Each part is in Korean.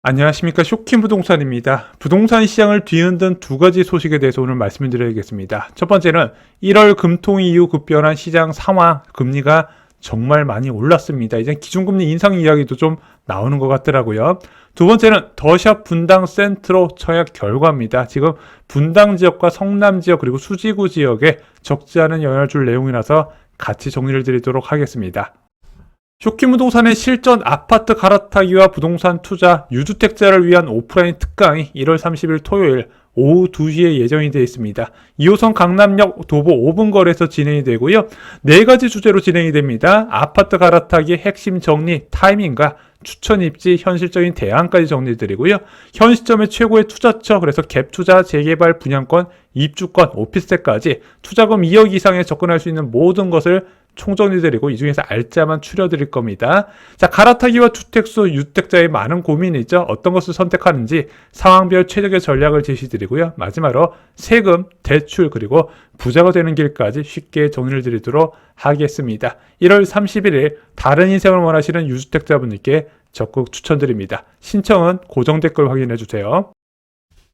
안녕하십니까. 쇼킹 부동산입니다. 부동산 시장을 뒤흔든 두 가지 소식에 대해서 오늘 말씀을 드려야겠습니다. 첫 번째는 1월 금통위 이후 급변한 시장 상황, 금리가 정말 많이 올랐습니다. 이제 기준금리 인상 이야기도 좀 나오는 것 같더라고요. 두 번째는 더샵 분당 센트로 청약 결과입니다. 지금 분당 지역과 성남 지역 그리고 수지구 지역에 적지 않은 영향을 줄 내용이라서 같이 정리를 드리도록 하겠습니다. 쇼킹 부동산의 실전 아파트 갈아타기와 부동산 투자, 유주택자를 위한 오프라인 특강이 1월 30일 토요일 오후 2시에 예정이 되어 있습니다. 2호선 강남역 도보 5분 거리에서 진행이 되고요. 4가지 주제로 진행이 됩니다. 아파트 갈아타기 핵심 정리, 타이밍과 추천 입지, 현실적인 대안까지 정리드리고요. 현 시점의 최고의 투자처, 그래서 갭 투자, 재개발, 분양권, 입주권, 오피스텔까지 투자금 2억 이상에 접근할 수 있는 모든 것을 총정리드리고 이 중에서 알짜만 추려드릴 겁니다. 자, 갈아타기와 주택수, 유택자의 많은 고민이 있죠. 어떤 것을 선택하는지 상황별 최적의 전략을 제시드리고요. 마지막으로 세금, 대출, 그리고 부자가 되는 길까지 쉽게 정리를 드리도록 하겠습니다. 1월 31일 다른 인생을 원하시는 유주택자분들께 적극 추천드립니다. 신청은 고정 댓글 확인해 주세요.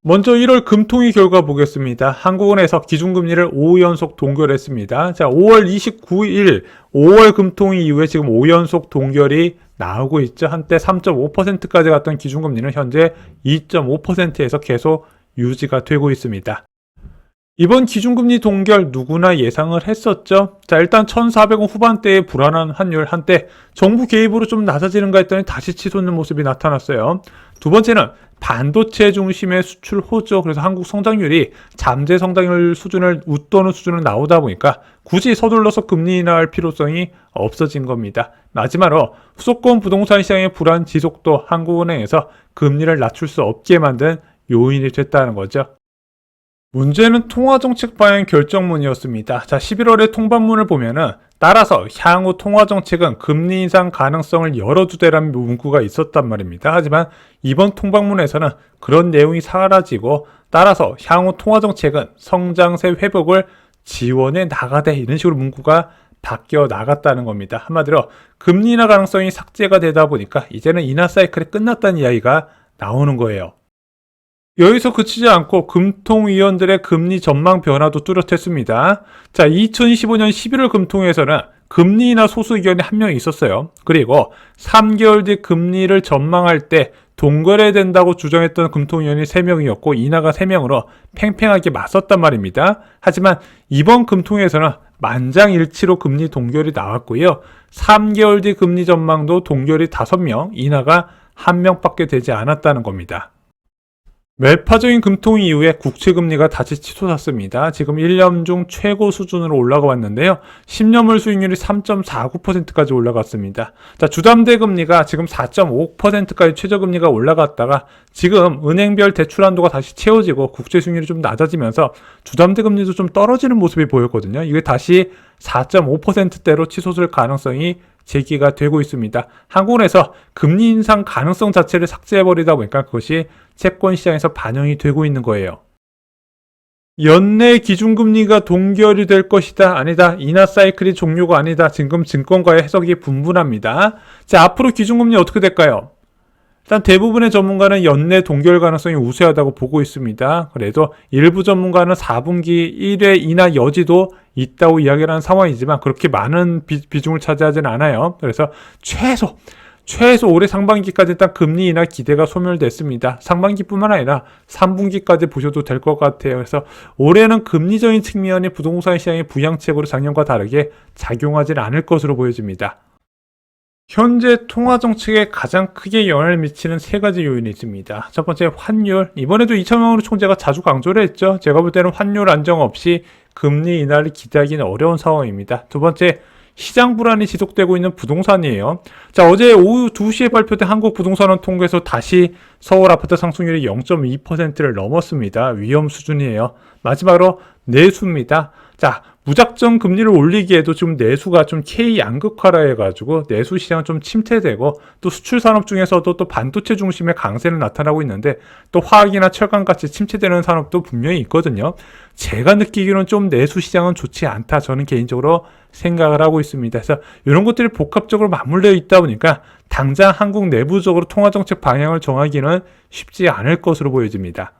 먼저 1월 금통위 결과 보겠습니다. 한국은행에서 기준금리를 5 연속 동결했습니다. 자, 5월 29일 5월 금통위 이후에 지금 5연속 동결이 나오고 있죠. 한때 3.5%까지 갔던 기준금리는 현재 2.5%에서 계속 유지가 되고 있습니다. 이번 기준금리 동결 누구나 예상을 했었죠. 자, 일단 1,400원 후반대의 불안한 환율, 한때 정부 개입으로 좀 낮아지는가 했더니 다시 치솟는 모습이 나타났어요. 두 번째는 반도체 중심의 수출 호조, 그래서 한국 성장률이 잠재 성장률 수준을 웃도는 수준으로 나오다 보니까 굳이 서둘러서 금리 인하할 필요성이 없어진 겁니다. 마지막으로 수도권 부동산 시장의 불안 지속도 한국은행에서 금리를 낮출 수 없게 만든 요인이 됐다는 거죠. 문제는 통화정책 방향 결정문이었습니다. 자, 11월에 통반문을 보면은 따라서 향후 통화정책은 금리 인상 가능성을 열어두되라는 문구가 있었단 말입니다. 하지만 이번 통방문에서는 그런 내용이 사라지고 따라서 향후 통화정책은 성장세 회복을 지원해 나가되 이런 식으로 문구가 바뀌어 나갔다는 겁니다. 한마디로 금리 인하 가능성이 삭제가 되다 보니까 이제는 인하 사이클이 끝났다는 이야기가 나오는 거예요. 여기서 그치지 않고 금통위원들의 금리 전망 변화도 뚜렷했습니다. 자, 2025년 11월 금통위에서는 금리 인하 소수 의견이 한 명 있었어요. 그리고 3개월 뒤 금리를 전망할 때 동결해야 된다고 주장했던 금통위원이 3명이었고 인하가 3명으로 팽팽하게 맞섰단 말입니다. 하지만 이번 금통위에서는 만장일치로 금리 동결이 나왔고요. 3개월 뒤 금리 전망도 동결이 5명, 인하가 1명밖에 되지 않았다는 겁니다. 매파적인 금통위 이후에 국채금리가 다시 치솟았습니다. 지금 1년 중 최고 수준으로 올라가 왔는데요. 10년물 수익률이 3.49%까지 올라갔습니다. 자, 주담대 금리가 지금 4.5%까지 최저금리가 올라갔다가 지금 은행별 대출 한도가 다시 채워지고 국채 수익률이 좀 낮아지면서 주담대 금리도 좀 떨어지는 모습이 보였거든요. 이게 다시 4.5%대로 치솟을 가능성이 제기가 되고 있습니다. 한국은행에서 금리 인상 가능성 자체를 삭제해버리다 보니까 그것이 채권 시장에서 반영이 되고 있는 거예요. 연내 기준금리가 동결이 될 것이다, 아니다, 인하 사이클이 종료가 아니다, 지금 증권가의 해석이 분분합니다. 자, 앞으로 기준금리 어떻게 될까요? 일단 대부분의 전문가는 연내 동결 가능성이 우세하다고 보고 있습니다. 그래도 일부 전문가는 4분기 1회 인하 여지도 있다고 이야기를 하는 상황이지만 그렇게 많은 비중을 차지하지는 않아요. 그래서 최소 올해 상반기까지 일단 금리 인하 기대가 소멸됐습니다. 상반기뿐만 아니라 3분기까지 보셔도 될 것 같아요. 그래서 올해는 금리적인 측면이 부동산 시장의 부양책으로 작년과 다르게 작용하지는 않을 것으로 보여집니다. 현재 통화정책에 가장 크게 영향을 미치는 3가지 요인이 있습니다. 첫 번째, 환율. 이번에도 이창용 총재가 자주 강조를 했죠. 제가 볼 때는 환율 안정 없이 금리 인하를 기대하기는 어려운 상황입니다. 두 번째, 시장 불안이 지속되고 있는 부동산이에요. 자, 어제 오후 2시에 발표된 한국부동산원 통계에서 다시 서울 아파트 상승률이 0.2%를 넘었습니다. 위험 수준이에요. 마지막으로 내수입니다. 자, 무작정 금리를 올리기에도 좀 내수가 좀 K 양극화라 해가지고 내수 시장은 좀 침체되고, 또 수출 산업 중에서도 또 반도체 중심의 강세는 나타나고 있는데, 또 화학이나 철강 같이 침체되는 산업도 분명히 있거든요. 제가 느끼기로는 좀 내수 시장은 좋지 않다, 저는 개인적으로 생각을 하고 있습니다. 그래서 이런 것들이 복합적으로 맞물려 있다 보니까 당장 한국 내부적으로 통화정책 방향을 정하기는 쉽지 않을 것으로 보여집니다.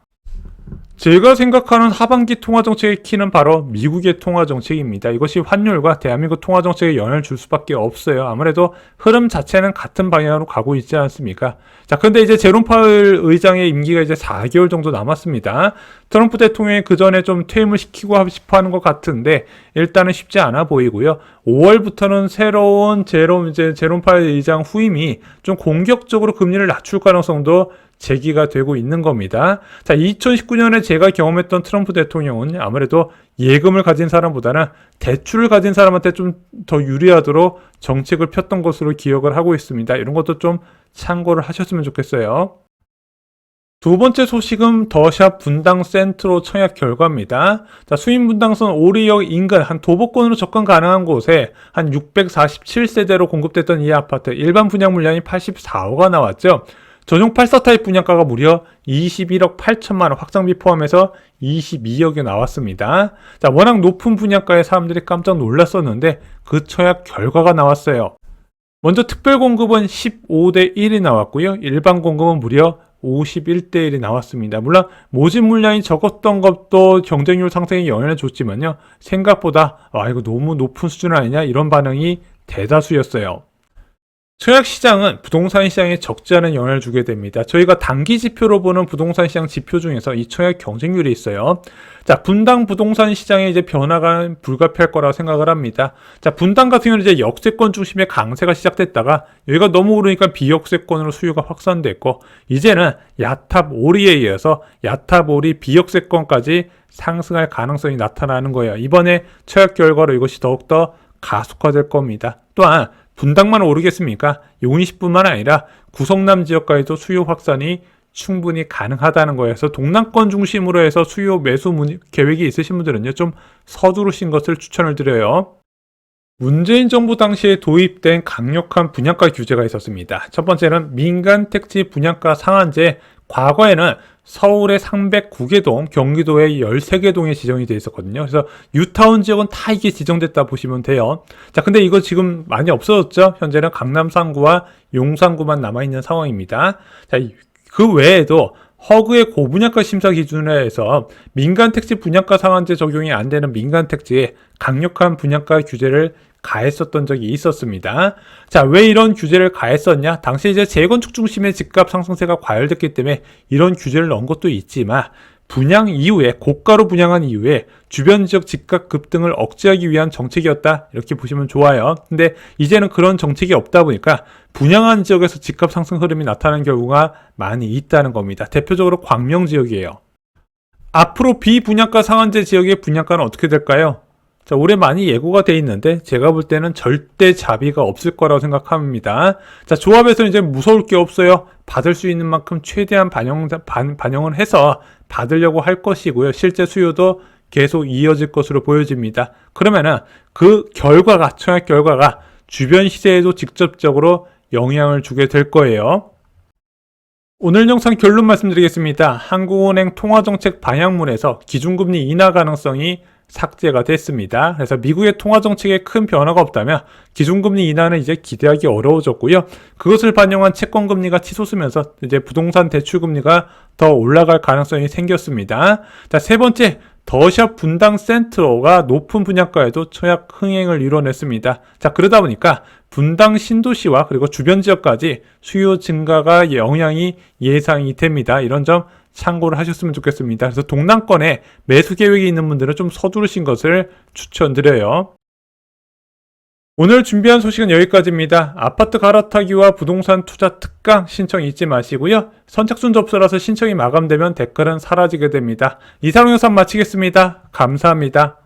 제가 생각하는 하반기 통화정책의 키는 바로 미국의 통화정책입니다. 이것이 환율과 대한민국 통화정책에 영향을 줄 수밖에 없어요. 아무래도 흐름 자체는 같은 방향으로 가고 있지 않습니까? 자, 근데 이제 제롬 파월 의장의 임기가 이제 4개월 정도 남았습니다. 트럼프 대통령이 그 전에 좀 퇴임을 시키고 싶어 하는 것 같은데, 일단은 쉽지 않아 보이고요. 5월부터는 새로운 제롬 파월 의장 후임이 좀 공격적으로 금리를 낮출 가능성도 제기가 되고 있는 겁니다. 자, 2019년에 제가 경험했던 트럼프 대통령은 아무래도 예금을 가진 사람보다는 대출을 가진 사람한테 좀 더 유리하도록 정책을 폈던 것으로 기억을 하고 있습니다. 이런 것도 좀 참고를 하셨으면 좋겠어요. 두 번째 소식은 더샵 분당 센트로 청약 결과입니다. 자, 수인 분당선 오리역 인근 한 도보권으로 접근 가능한 곳에 한 647세대로 공급됐던 이 아파트 일반 분양 물량이 84호가 나왔죠. 전용 84 타입 분양가가 무려 21억 8천만 원, 확장비 포함해서 22억이 나왔습니다. 자, 워낙 높은 분양가에 사람들이 깜짝 놀랐었는데 그 청약 결과가 나왔어요. 먼저 특별 공급은 15대 1이 나왔고요. 일반 공급은 무려 51대 1이 나왔습니다. 물론 모집 물량이 적었던 것도 경쟁률 상승에 영향을 줬지만요. 생각보다 이거 너무 높은 수준 아니냐, 이런 반응이 대다수였어요. 청약 시장은 부동산 시장에 적지 않은 영향을 주게 됩니다. 저희가 단기 지표로 보는 부동산 시장 지표 중에서 이 청약 경쟁률이 있어요. 자, 분당 부동산 시장의 이제 변화가 불가피할 거라고 생각을 합니다. 자, 분당 같은 경우는 이제 역세권 중심의 강세가 시작됐다가 여기가 너무 오르니까 비역세권으로 수요가 확산됐고, 이제는 야탑 오리에 이어서 야탑 오리 비역세권까지 상승할 가능성이 나타나는 거예요. 이번에 청약 결과로 이것이 더욱더 가속화될 겁니다. 또한 분당만 오르겠습니까? 용인시뿐만 아니라 구성남 지역까지도 수요 확산이 충분히 가능하다는 거여서 동남권 중심으로 해서 수요 매수 계획이 있으신 분들은요, 좀 서두르신 것을 추천을 드려요. 문재인 정부 당시에 도입된 강력한 분양가 규제가 있었습니다. 첫 번째는 민간 택지 분양가 상한제. 과거에는 서울의 309개 동, 경기도의 13개 동에 지정이 되어 있었거든요. 그래서 뉴타운 지역은 다 이게 지정됐다 보시면 돼요. 자, 근데 이거 지금 많이 없어졌죠? 현재는 강남 3구와 용산구만 남아있는 상황입니다. 자, 그 외에도 허그의 고분양가 심사 기준으로 해서 민간 택지 분양가 상한제 적용이 안 되는 민간 택지에 강력한 분양가 규제를 가했었던 적이 있었습니다. 자, 왜 이런 규제를 가했었냐? 당시 이제 재건축 중심의 집값 상승세가 과열됐기 때문에 이런 규제를 넣은 것도 있지만, 분양 이후에, 고가로 분양한 이후에 주변 지역 집값 급등을 억제하기 위한 정책이었다, 이렇게 보시면 좋아요. 근데 이제는 그런 정책이 없다 보니까 분양한 지역에서 집값 상승 흐름이 나타나는 경우가 많이 있다는 겁니다. 대표적으로 광명 지역이에요. 앞으로 비분양가 상한제 지역의 분양가는 어떻게 될까요? 자, 올해 많이 예고가 돼 있는데 제가 볼 때는 절대 자비가 없을 거라고 생각합니다. 자, 조합에서는 이제 무서울 게 없어요. 받을 수 있는 만큼 최대한 반영을 해서 받으려고 할 것이고요. 실제 수요도 계속 이어질 것으로 보여집니다. 그러면은 그 결과가, 청약 결과가 주변 시세에도 직접적으로 영향을 주게 될 거예요. 오늘 영상 결론 말씀드리겠습니다. 한국은행 통화정책 방향문에서 기준금리 인하 가능성이 삭제가 됐습니다. 그래서 미국의 통화정책에 큰 변화가 없다면 기준금리 인하는 이제 기대하기 어려워졌고요. 그것을 반영한 채권금리가 치솟으면서 이제 부동산 대출금리가 더 올라갈 가능성이 생겼습니다. 자, 세 번째, 더샵 분당 센트로가 높은 분양가에도 청약 흥행을 이뤄냈습니다. 자, 그러다 보니까 분당 신도시와 그리고 주변 지역까지 수요 증가가 영향이 예상이 됩니다. 이런 점 참고를 하셨으면 좋겠습니다. 그래서 동남권에 매수 계획이 있는 분들은 좀 서두르신 것을 추천드려요. 오늘 준비한 소식은 여기까지입니다. 아파트 갈아타기와 부동산 투자 특강 신청 잊지 마시고요. 선착순 접수라서 신청이 마감되면 댓글은 사라지게 됩니다. 이상 영상 마치겠습니다. 감사합니다.